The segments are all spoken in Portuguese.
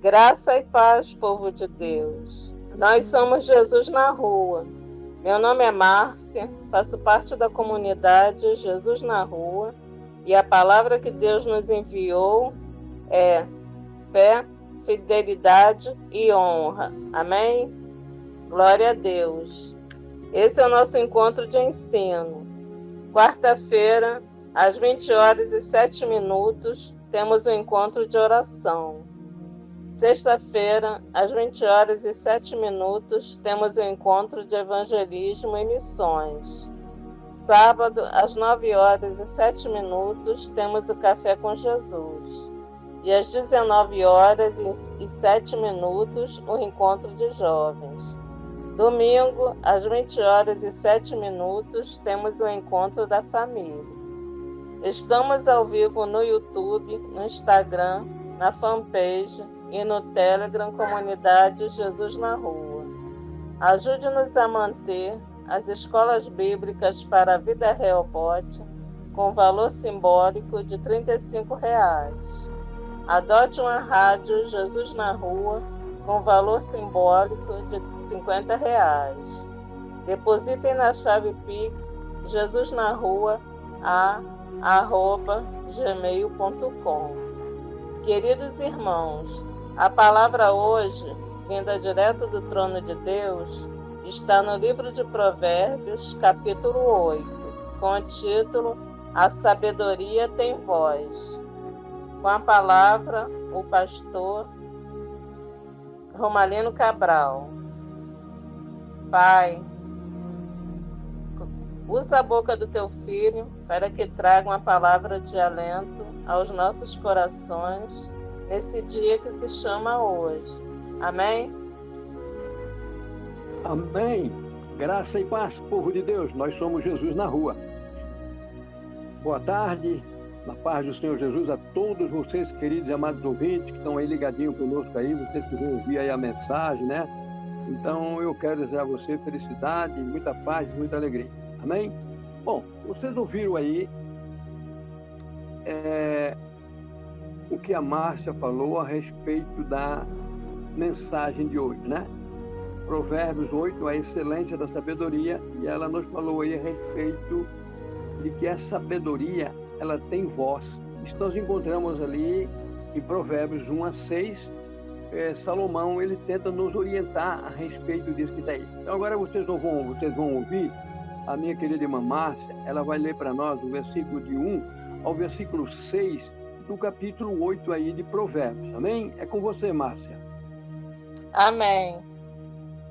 Graça e paz, povo de Deus. Nós somos Jesus na Rua. Meu nome é Márcia, faço parte da comunidade Jesus na Rua e a palavra que Deus nos enviou é fé, fidelidade e honra. Amém? Glória a Deus. Esse é o nosso encontro de ensino. Quarta-feira, às 20h07, temos o encontro de oração. Sexta-feira, às 20h07, temos o encontro de evangelismo e missões. Sábado, às 9h07, temos o Café com Jesus. E às 19h07, o encontro de jovens. Domingo, às 20h07, temos o encontro da família. Estamos ao vivo no YouTube, no Instagram, na fanpage e no Telegram Comunidade Jesus na Rua. Ajude-nos a manter as escolas bíblicas para a Vida Rehoboth com valor simbólico de R$ 35. Adote uma rádio Jesus na Rua com valor simbólico de R$ 50. Depositem na chave Pix jesusnarrua@gmail.com. Queridos irmãos, a palavra hoje, vinda direto do trono de Deus, está no livro de Provérbios, capítulo 8, com o título A Sabedoria Tem Voz. Com a palavra, o pastor Romalino Cabral. Pai, usa a boca do teu filho para que traga uma palavra de alento aos nossos corações nesse dia que se chama hoje. Amém? Amém. Graça e paz, povo de Deus. Nós somos Jesus na Rua. Boa tarde, na paz do Senhor Jesus a todos vocês, queridos e amados ouvintes, que estão aí ligadinhos conosco aí, vocês que vão ouvir aí a mensagem, né? Então, eu quero dizer a você felicidade, muita paz e muita alegria. Amém? Bom, vocês ouviram aí o que a Márcia falou a respeito da mensagem de hoje, né? Provérbios 8, a excelência da sabedoria, e ela nos falou aí a respeito de que a sabedoria, ela tem voz. Isso nós encontramos ali em Provérbios 1-6, Salomão, ele tenta nos orientar a respeito disso que está aí. Então agora vocês vão ouvir a minha querida irmã Márcia, ela vai ler para nós o versículo de 1 ao versículo 6 do capítulo 8 aí de Provérbios. Amém? É com você, Márcia. Amém.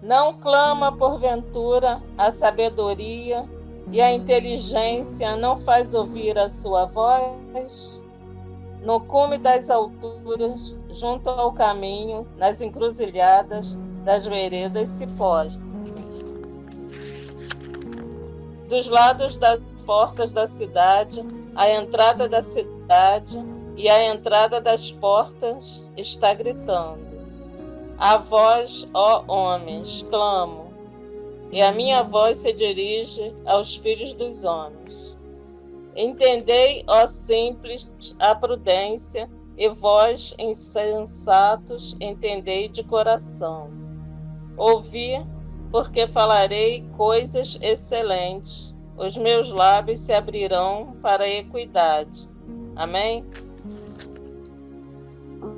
Não clama porventura a sabedoria e a inteligência não faz ouvir a sua voz? No cume das alturas, junto ao caminho, nas encruzilhadas das veredas se postam. Dos lados das portas da cidade, a entrada da cidade e a entrada das portas está gritando. A vós, ó homens, clamo, e a minha voz se dirige aos filhos dos homens. Entendei, ó simples, a prudência, e vós, insensatos, entendei de coração. Ouvi, porque falarei coisas excelentes, os meus lábios se abrirão para a equidade. Amém?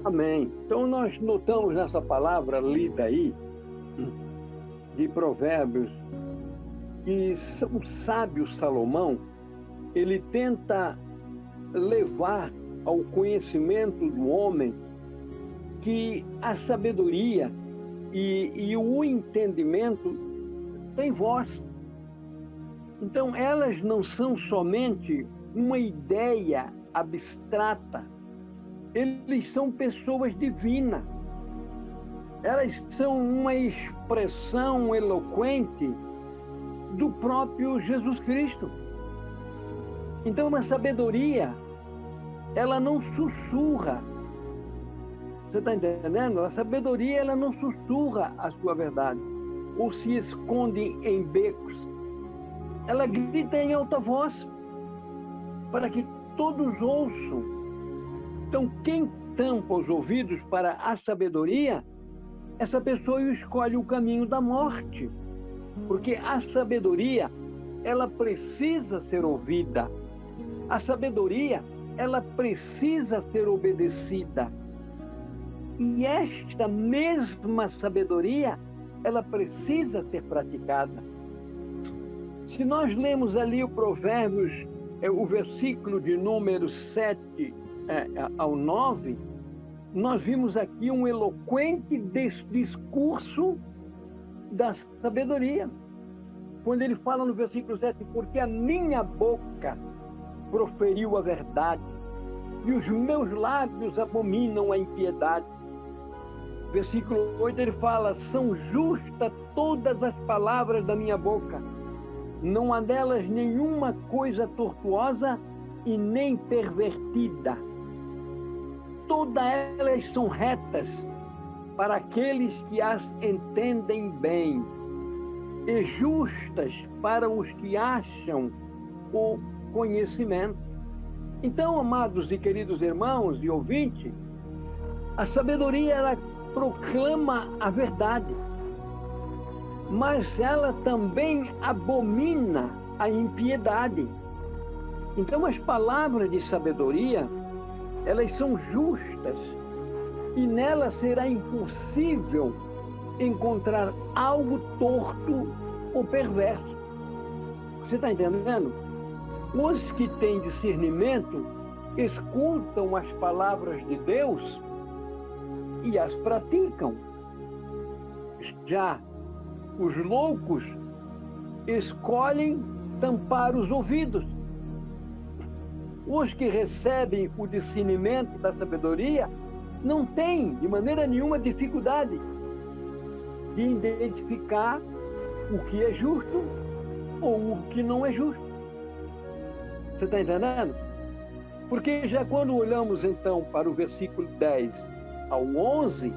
Amém. Então nós notamos nessa palavra lida aí, de Provérbios, que o sábio Salomão, ele tenta levar ao conhecimento do homem que a sabedoria e o entendimento têm voz. Então, elas não são somente uma ideia abstrata, eles são pessoas divinas. Elas são uma expressão eloquente do próprio Jesus Cristo. Então, a sabedoria, ela não sussurra. Você está entendendo? A sabedoria, ela não sussurra a sua verdade, ou se esconde em becos. Ela grita em alta voz, para que todos ouçam. Então, quem tampa os ouvidos para a sabedoria, essa pessoa escolhe o caminho da morte. Porque a sabedoria, ela precisa ser ouvida. A sabedoria, ela precisa ser obedecida. E esta mesma sabedoria, ela precisa ser praticada. Se nós lemos ali o Provérbios, o versículo de número 7 ao 9, nós vimos aqui um eloquente discurso da sabedoria. Quando ele fala no versículo 7, porque a minha boca proferiu a verdade e os meus lábios abominam a impiedade. Versículo 8 ele fala, são justas todas as palavras da minha boca, não há nelas nenhuma coisa tortuosa e nem pervertida. Todas elas são retas para aqueles que as entendem bem, e justas para os que acham o conhecimento. Então, amados e queridos irmãos e ouvintes, a sabedoria, ela proclama a verdade, mas ela também abomina a impiedade. Então, as palavras de sabedoria, elas são justas, e nela será impossível encontrar algo torto ou perverso. Você está entendendo? Os que têm discernimento escutam as palavras de Deus e as praticam. Já os loucos escolhem tampar os ouvidos. Os que recebem o discernimento da sabedoria não têm, de maneira nenhuma, dificuldade de identificar o que é justo ou o que não é justo. Você está entendendo? Porque já quando olhamos então para o versículo 10 ao 11,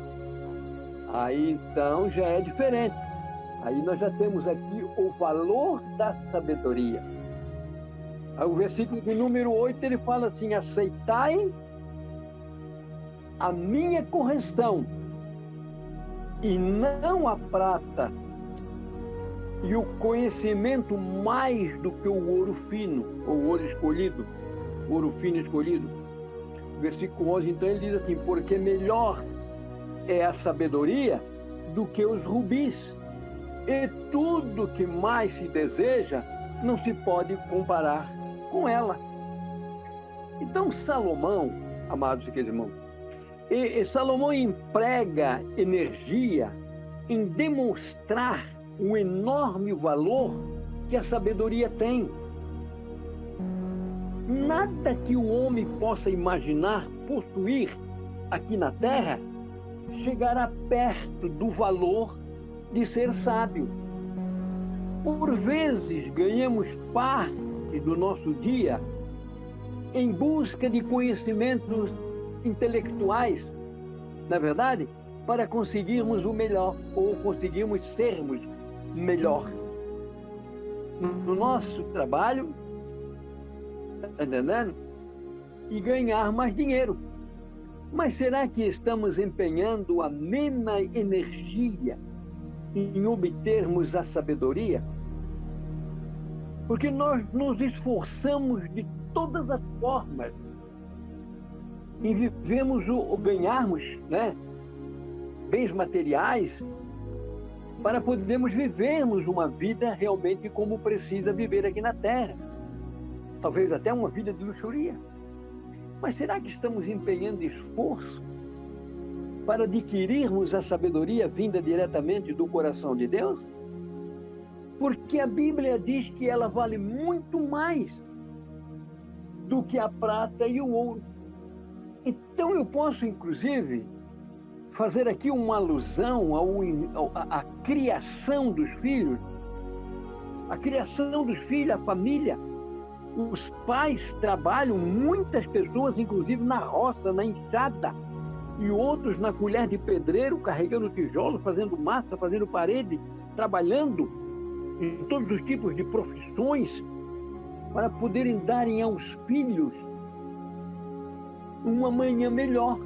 aí então já é diferente. Aí nós já temos aqui o valor da sabedoria. Aí o versículo de número 8 ele fala assim, aceitai a minha correção, e não a prata, e o conhecimento mais do que o ouro fino, ou ouro escolhido, ouro fino escolhido. Versículo 11, então, ele diz assim, porque melhor é a sabedoria do que os rubis, e tudo que mais se deseja não se pode comparar com ela. Então, Salomão, amados e queridos irmãos, Salomão emprega energia em demonstrar o enorme valor que a sabedoria tem. Nada que o homem possa imaginar possuir aqui na Terra chegará perto do valor de ser sábio. Por vezes ganhamos parte do nosso dia em busca de conhecimentos intelectuais, na verdade, para conseguirmos o melhor, ou conseguirmos sermos melhor no nosso trabalho, tá entendendo? E ganhar mais dinheiro. Mas será que estamos empenhando a mesma energia em obtermos a sabedoria? Porque nós nos esforçamos de todas as formas em vivemos ou ganharmos, né, bens materiais para podermos vivermos uma vida realmente como precisa viver aqui na Terra. Talvez até uma vida de luxúria. Mas será que estamos empenhando esforço para adquirirmos a sabedoria vinda diretamente do coração de Deus? Porque a Bíblia diz que ela vale muito mais do que a prata e o ouro. Então eu posso, inclusive, fazer aqui uma alusão à criação dos filhos. A criação dos filhos, a família. Os pais trabalham, muitas pessoas, inclusive na roça, na enxada, e outros na colher de pedreiro, carregando tijolo, fazendo massa, fazendo parede, trabalhando em todos os tipos de profissões, para poderem darem aos filhos uma manhã melhor,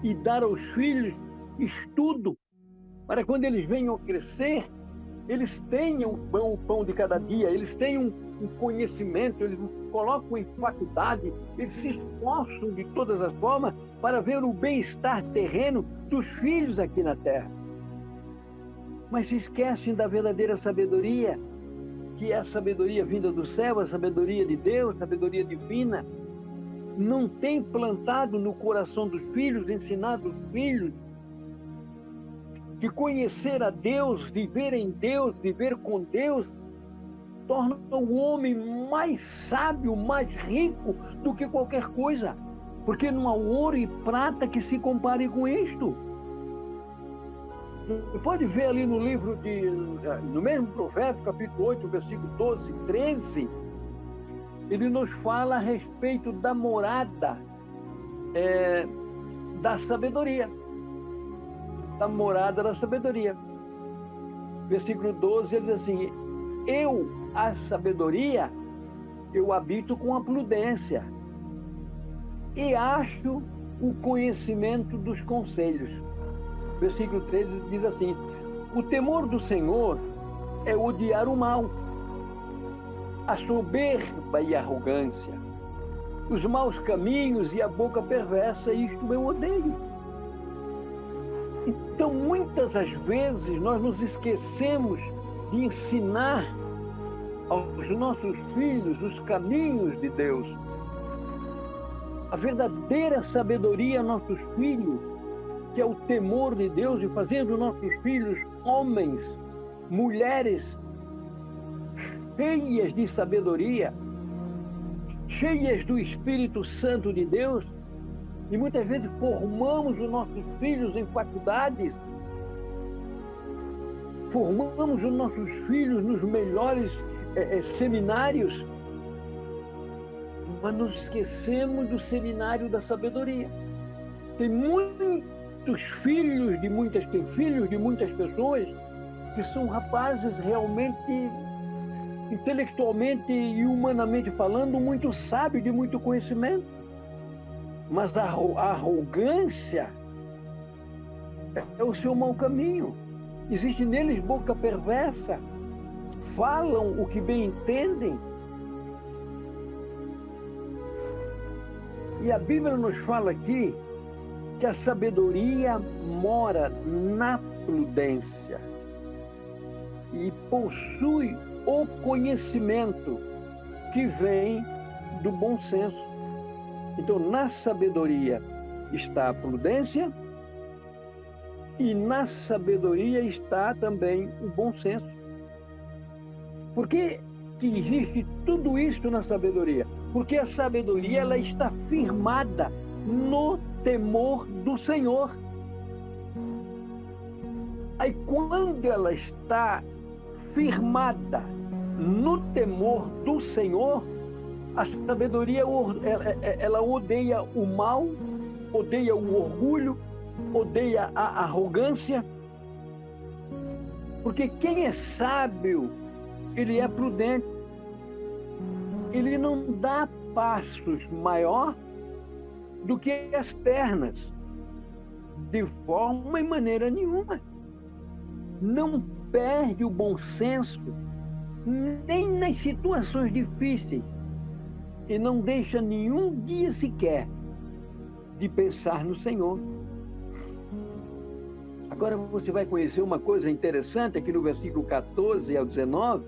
e dar aos filhos estudo, para quando eles venham a crescer, eles tenham o pão de cada dia, eles tenham um conhecimento, eles colocam em faculdade, eles se esforçam de todas as formas para ver o bem-estar terreno dos filhos aqui na terra. Mas se esquecem da verdadeira sabedoria, que é a sabedoria vinda do céu, a sabedoria de Deus, a sabedoria divina. Não tem plantado no coração dos filhos, ensinado os filhos que conhecer a Deus, viver em Deus, viver com Deus, torna o homem mais sábio, mais rico do que qualquer coisa. Porque não há ouro e prata que se compare com isto. Você pode ver ali no livro no mesmo Provérbio, capítulo 8, versículo 12, 13, ele nos fala a respeito da morada da sabedoria. Da morada da sabedoria. Versículo 12, ele diz assim: eu, a sabedoria, eu habito com a prudência e acho o conhecimento dos conselhos. Versículo 13 diz assim: o temor do Senhor é odiar o mal, a soberba e a arrogância, os maus caminhos e a boca perversa, isto eu odeio. Então, muitas das vezes, nós nos esquecemos de ensinar aos nossos filhos os caminhos de Deus. A verdadeira sabedoria aos nossos filhos, que é o temor de Deus, e fazer dos nossos filhos homens, mulheres cheias de sabedoria, cheias do Espírito Santo de Deus. E muitas vezes formamos os nossos filhos em faculdades, formamos os nossos filhos nos melhores seminários, mas nos esquecemos do seminário da sabedoria. Tem filhos de muitas pessoas que são rapazes realmente, intelectualmente e humanamente falando, muito sábios, de muito conhecimento. Mas a arrogância é o seu mau caminho. Existe neles boca perversa, falam o que bem entendem. E a Bíblia nos fala aqui que a sabedoria mora na prudência e possui o conhecimento que vem do bom senso. Então, na sabedoria está a prudência e na sabedoria está também o bom senso. Por que existe tudo isso na sabedoria? Porque a sabedoria ela está firmada no temor do Senhor. Aí, quando ela está firmada no temor do Senhor, a sabedoria, ela odeia o mal, odeia o orgulho, odeia a arrogância. Porque quem é sábio, ele é prudente. Ele não dá passos maior do que as pernas, de forma e maneira nenhuma. Não perde o bom senso, nem nas situações difíceis. E não deixa nenhum dia sequer de pensar no Senhor. Agora você vai conhecer uma coisa interessante aqui no versículo 14 ao 19,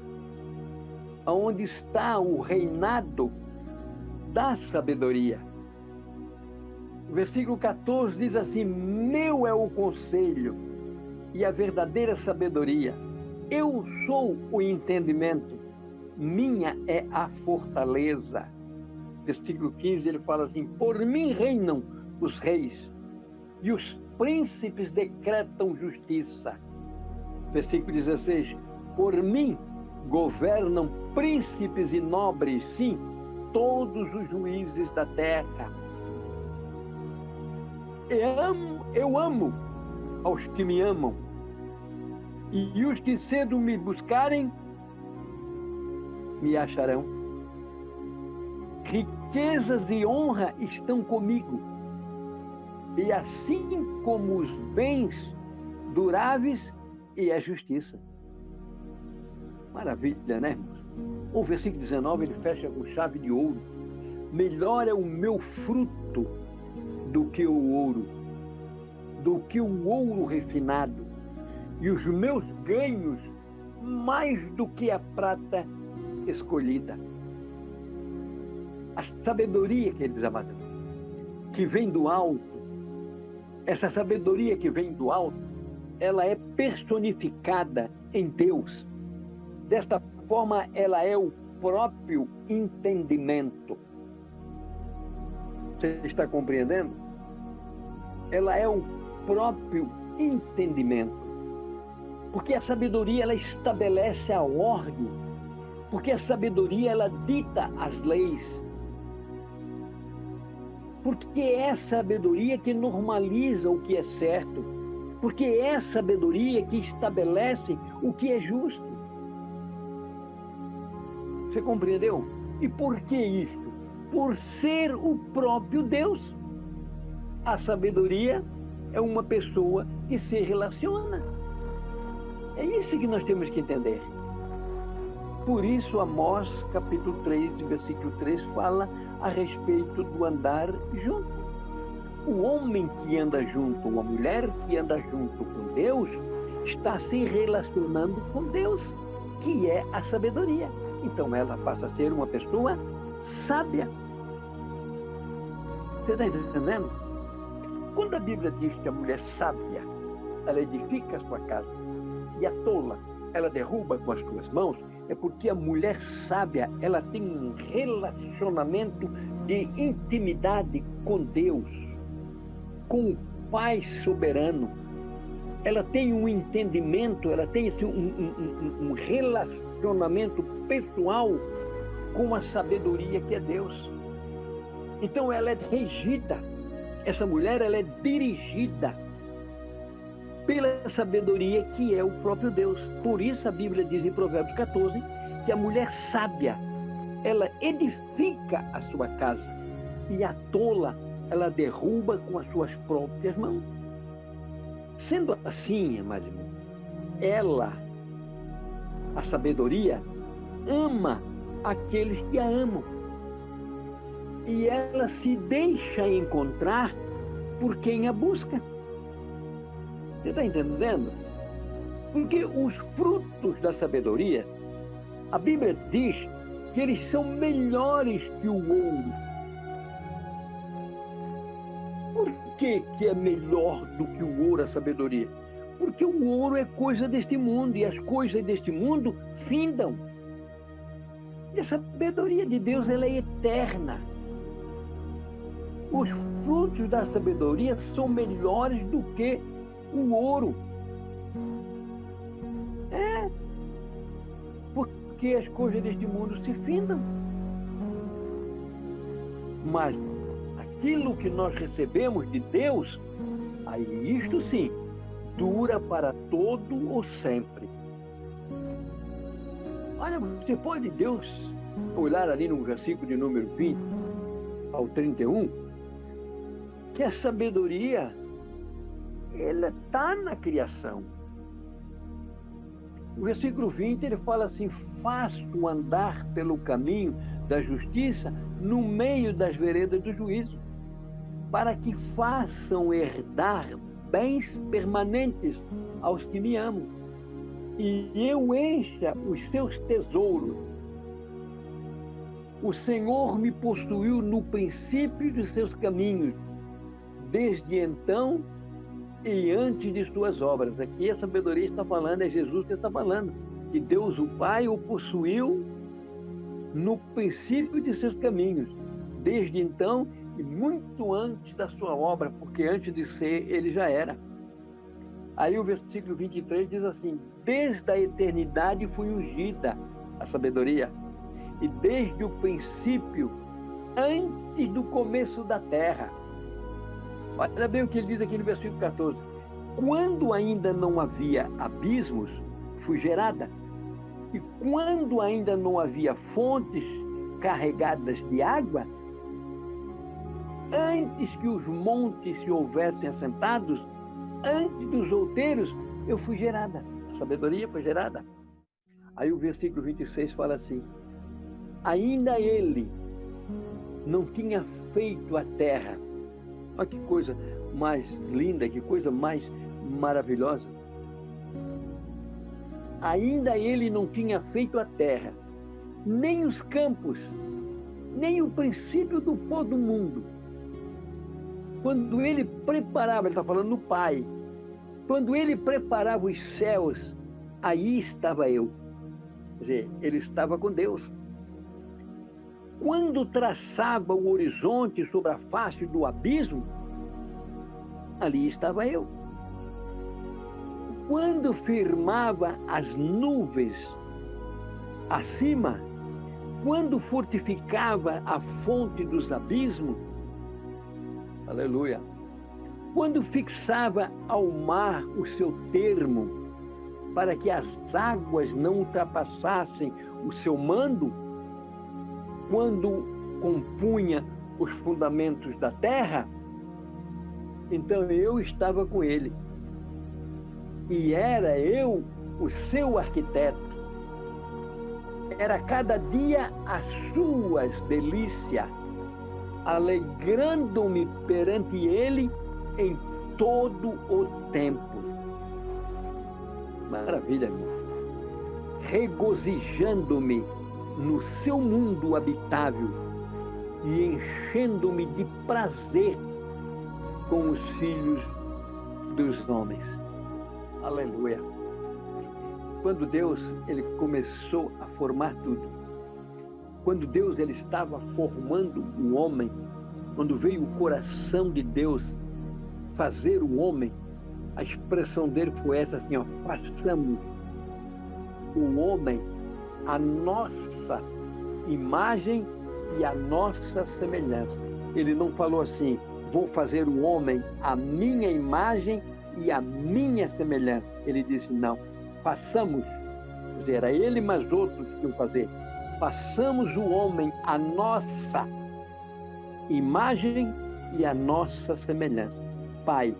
onde está o reinado da sabedoria. O versículo 14 diz assim: meu é o conselho e a verdadeira sabedoria. Eu sou o entendimento, minha é a fortaleza. Versículo 15, ele fala assim: por mim reinam os reis e os príncipes decretam justiça. Versículo 16, por mim governam príncipes e nobres, sim, todos os juízes da terra. Eu amo aos que me amam, e os que cedo me buscarem, me acharão. Riquezas e honra estão comigo, e assim como os bens duráveis e a justiça. Maravilha, né, irmãos? O versículo 19, ele fecha com chave de ouro. Melhor é o meu fruto do que o ouro refinado, e os meus ganhos mais do que a prata escolhida. A sabedoria, queridos amados, que vem do alto, essa sabedoria que vem do alto, ela é personificada em Deus. Desta forma, ela é o próprio entendimento. Você está compreendendo? Ela é o próprio entendimento. Porque a sabedoria, ela estabelece a ordem. Porque a sabedoria, ela dita as leis. Porque é a sabedoria que normaliza o que é certo. Porque é a sabedoria que estabelece o que é justo. Você compreendeu? E por que isso? Por ser o próprio Deus. A sabedoria é uma pessoa que se relaciona. É isso que nós temos que entender. Por isso, Amós, capítulo 3, versículo 3, fala a respeito do andar junto. O homem que anda junto, ou a mulher que anda junto com Deus, está se relacionando com Deus, que é a sabedoria. Então ela passa a ser uma pessoa sábia. Você está entendendo? Quando a Bíblia diz que a mulher sábia, ela edifica a sua casa, e a tola, ela derruba com as suas mãos, é porque a mulher sábia, ela tem um relacionamento de intimidade com Deus, com o Pai soberano. Ela tem um entendimento, ela tem assim, um relacionamento pessoal com a sabedoria que é Deus. Então ela é regida, essa mulher, ela é dirigida pela sabedoria que é o próprio Deus. Por isso a Bíblia diz em Provérbios 14 que a mulher sábia, ela edifica a sua casa, e a tola, ela derruba com as suas próprias mãos. Sendo assim, mais irmão, ela, a sabedoria, ama aqueles que a amam. E ela se deixa encontrar por quem a busca. Você está entendendo? Porque os frutos da sabedoria, a Bíblia diz que eles são melhores que o ouro. Por que é melhor do que o ouro a sabedoria? Porque o ouro é coisa deste mundo, e as coisas deste mundo findam. E a sabedoria de Deus, ela é eterna. Os frutos da sabedoria são melhores do que o ouro. Porque as coisas deste mundo se findam. Mas aquilo que nós recebemos de Deus, aí isto sim, dura para todo ou sempre. Olha, você pode, Deus, olhar ali no versículo de número 20 ao 31, que a sabedoria, ela está na criação. O versículo 20, ele fala assim: faço andar pelo caminho da justiça no meio das veredas do juízo, para que façam herdar bens permanentes aos que me amam, e eu encha os seus tesouros. O Senhor me possuiu no princípio de seus caminhos, desde então e antes de suas obras. Aqui a sabedoria está falando, é Jesus que está falando, que Deus o Pai o possuiu no princípio de seus caminhos, desde então e muito antes da sua obra, porque antes de ser, ele já era. Aí o versículo 23 diz assim: desde a eternidade fui ungida a sabedoria, e desde o princípio, antes do começo da terra. Olha bem o que ele diz aqui no versículo 14: quando ainda não havia abismos, fui gerada, e quando ainda não havia fontes carregadas de água, Antes que os montes se houvessem assentados, antes dos outeiros, eu fui gerada. A sabedoria foi gerada. Aí o versículo 26 fala assim: ainda ele não tinha feito a terra. Olha que coisa mais linda, que coisa mais maravilhosa. Ainda ele não tinha feito a terra, nem os campos, nem o princípio do pó do mundo. Quando ele preparava, ele está falando no Pai, quando ele preparava os céus, aí estava eu. Quer dizer, ele estava com Deus. Quando traçava o horizonte sobre a face do abismo, ali estava eu. Quando firmava as nuvens acima, quando fortificava a fonte dos abismos, aleluia, quando fixava ao mar o seu termo, para que as águas não ultrapassassem o seu mando, quando compunha os fundamentos da terra, então eu estava com ele. E era eu o seu arquiteto. Era cada dia as suas delícias, alegrando-me perante ele em todo o tempo. Maravilha, irmão. Regozijando-me no seu mundo habitável e enchendo-me de prazer com os filhos dos homens. Aleluia. Quando Deus ele começou a formar tudo, quando Deus ele estava formando o homem, quando veio o coração de Deus fazer o homem, a expressão dele foi essa assim, ó: façamos o homem a nossa imagem e a nossa semelhança. Ele não falou assim: vou fazer o homem a minha imagem e a minha semelhança. Ele disse: não, façamos. Quer dizer, era ele mais outros que iam fazer. Façamos o homem a nossa imagem e a nossa semelhança. Pai,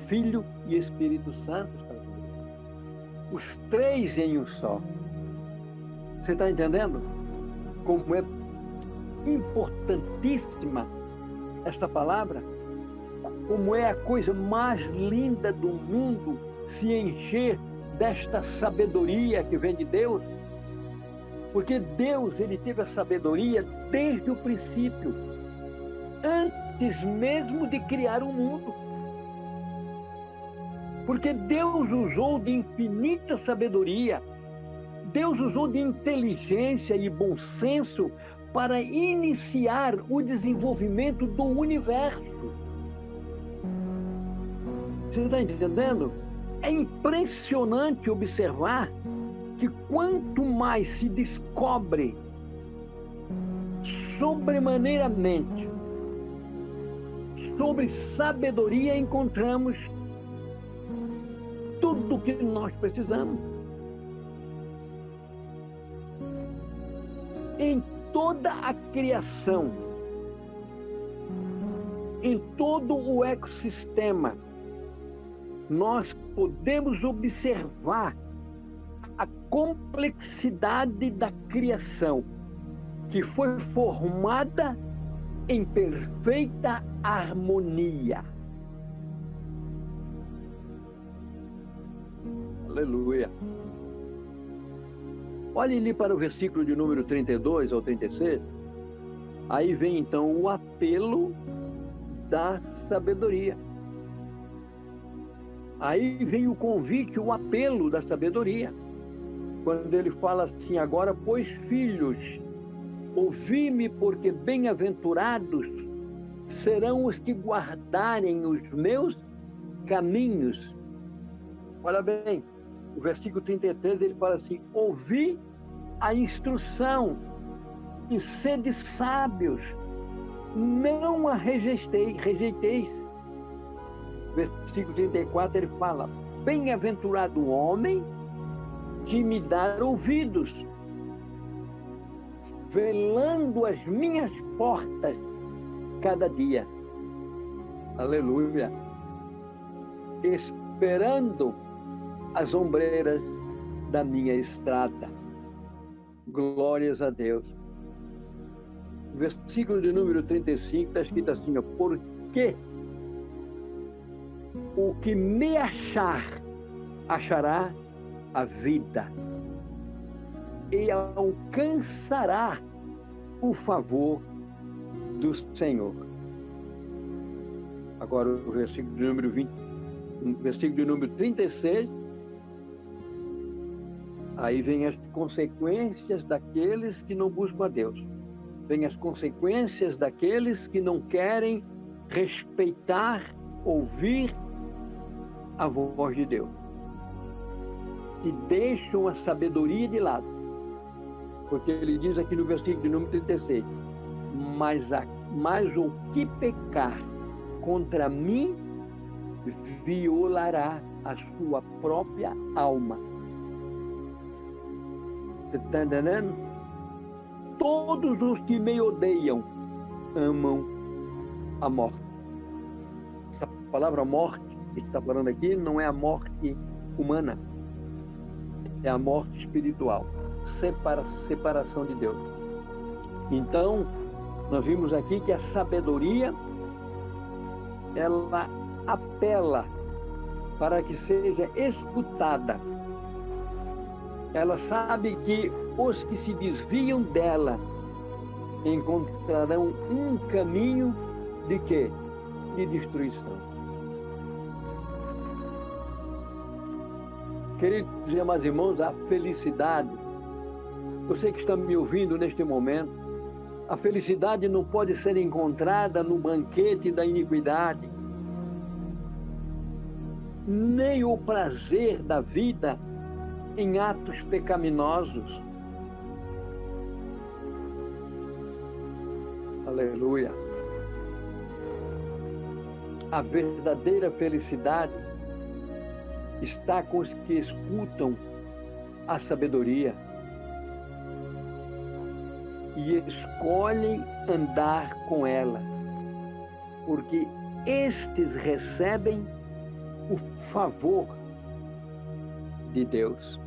Filho e Espírito Santo. Os três em um só. Você está entendendo como é importantíssima esta palavra? Como é a coisa mais linda do mundo se encher desta sabedoria que vem de Deus? Porque Deus, ele teve a sabedoria desde o princípio, antes mesmo de criar o mundo. Porque Deus usou de infinita sabedoria, Deus usou de inteligência e bom senso para iniciar o desenvolvimento do universo. Você está entendendo? É impressionante observar que quanto mais se descobre sobremaneiramente sobre sabedoria, encontramos tudo o que nós precisamos. Em toda a criação, em todo o ecossistema, nós podemos observar a complexidade da criação, que foi formada em perfeita harmonia. Aleluia. Olhe ali para o versículo de número 32 ao 36. Aí vem então o apelo da sabedoria. Aí vem o convite, o apelo da sabedoria. Quando ele fala assim: agora, pois, filhos, ouvi-me, porque bem-aventurados serão os que guardarem os meus caminhos. Olha bem, o versículo 33, ele fala assim: ouvi a instrução e sede sábios, não a rejeiteis. Versículo 34, ele fala: bem-aventurado o homem que me dá ouvidos, velando as minhas portas cada dia. Aleluia. Esperando as ombreiras da minha estrada. Glórias a Deus. Versículo de número 35 está escrito assim, ó, porque o que me achar, achará a vida e alcançará o favor do Senhor. Agora o versículo de número 20, versículo de número 36, aí vem as consequências daqueles que não buscam a Deus. Vem as consequências daqueles que não querem respeitar, ouvir a voz de Deus. E deixam a sabedoria de lado. Porque ele diz aqui no versículo de número 36, mas o que pecar contra mim violará a sua própria alma. Você está entendendo? Todos os que me odeiam amam a morte. Essa palavra morte que está falando aqui não é a morte humana, é a morte espiritual, separação de Deus. Então, nós vimos aqui que a sabedoria, ela apela para que seja escutada. Ela sabe que os que se desviam dela encontrarão um caminho de quê? De destruição. Queridos e amados irmãos, a felicidade, você que está me ouvindo neste momento, a felicidade não pode ser encontrada no banquete da iniquidade, nem o prazer da vida em atos pecaminosos. Aleluia. A verdadeira felicidade está com os que escutam a sabedoria e escolhem andar com ela, porque estes recebem o favor de Deus.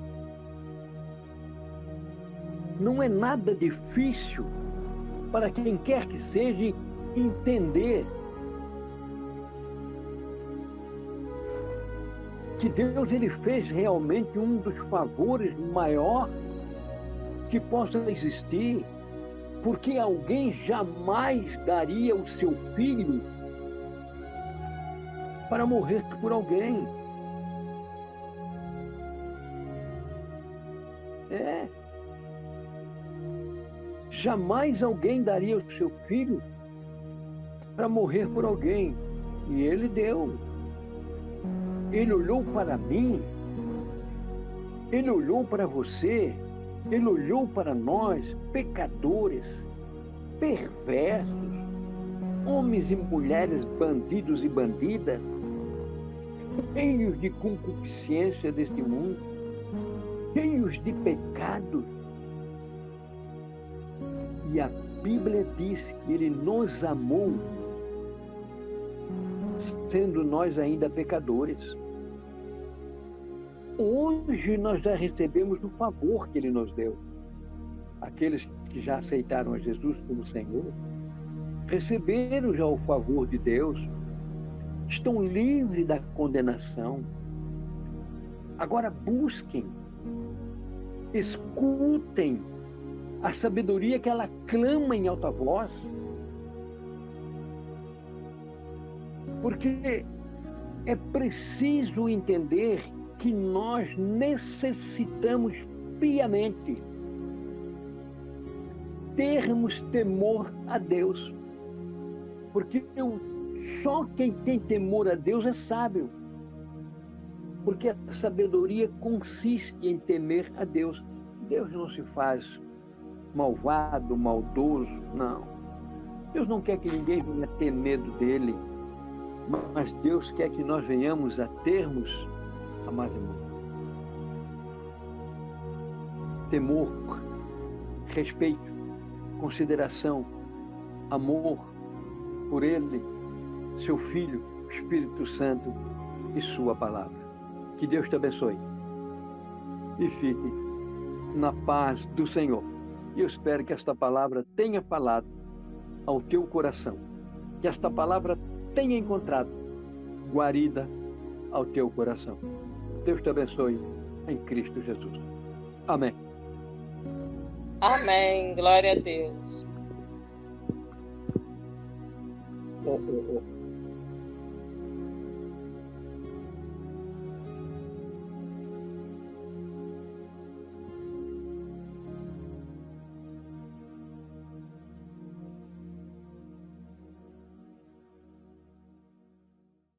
Não é nada difícil para quem quer que seja entender que Deus ele fez realmente um dos favores maior que possa existir, porque alguém jamais daria o seu filho para morrer por alguém. Jamais alguém daria o seu filho para morrer por alguém. E ele deu. Ele olhou para mim, ele olhou para você, ele olhou para nós, pecadores, perversos, homens e mulheres bandidos e bandidas, cheios de concupiscência deste mundo, cheios de pecados. E a Bíblia diz que ele nos amou, sendo nós ainda pecadores. Hoje nós já recebemos o favor que ele nos deu. Aqueles que já aceitaram a Jesus como Senhor, receberam já o favor de Deus, estão livres da condenação. Agora busquem, escutem a sabedoria que ela clama em alta voz. Porque é preciso entender que nós necessitamos piamente termos temor a Deus. Porque só quem tem temor a Deus é sábio. Porque a sabedoria consiste em temer a Deus. Deus não se faz malvado, maldoso, não. Deus não quer que ninguém venha ter medo dele, mas Deus quer que nós venhamos a termos, amados irmãos, temor, respeito, consideração, amor por ele seu Filho, Espírito Santo e sua palavra. Que Deus te abençoe. E fique na paz do Senhor. E eu espero que esta palavra tenha falado ao teu coração. Que esta palavra tenha encontrado guarida ao teu coração. Deus te abençoe em Cristo Jesus. Amém. Amém. Glória a Deus. Oh.